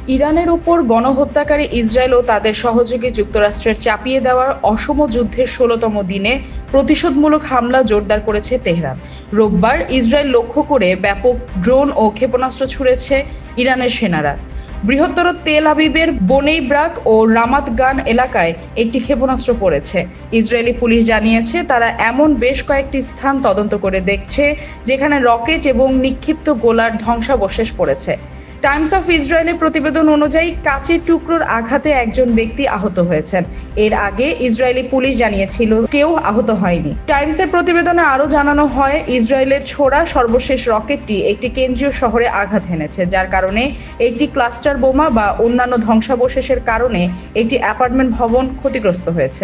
ইরানের ওপর গণহত্যাকারী ইসরায়েল ও তাদের সহযোগী যুক্তরাষ্ট্রের চাপিয়ে দেওয়ার অসম যুদ্ধের ১৬তম দিনে প্রতিশোধমূলক হামলা জোরদার করেছে তেহরান। রোববার ইসরায়েল লক্ষ্য করে ব্যাপক ড্রোন ও ক্ষেপণাস্ত্র ছুড়েছে ইরানের সেনারা। বৃহত্তর তেল আবিবের বনেই ব্রাক ও রামাত গান এলাকায় একটি ক্ষেপণাস্ত্র পড়েছে। ইসরায়েলি পুলিশ জানিয়েছে তারা এমন বেশ কয়েকটি স্থান তদন্ত করে দেখছে যেখানে রকেট এবং নিক্ষিপ্ত গোলার ধ্বংসাবশেষ পড়েছে। টাইমস অফ ইসরায়েলের প্রতিবেদন অনুযায়ী কাচের টুকরোর আঘাতে একজন ব্যক্তি আহত হয়েছেন। এর আগে ইসরায়েলি পুলিশ জানিয়েছিল কেউ আহত হয়নি। টাইমসের প্রতিবেদনে আরও জানানো হয়, ইসরায়েলের ছোড়া সর্বশেষ রকেটটি একটি কেন্দ্রীয় শহরে আঘাত হেনেছে, যার কারণে একটি ক্লাস্টার বোমা বা অন্যান্য ধ্বংসাবশেষের কারণে একটি অ্যাপার্টমেন্ট ভবন ক্ষতিগ্রস্ত হয়েছে।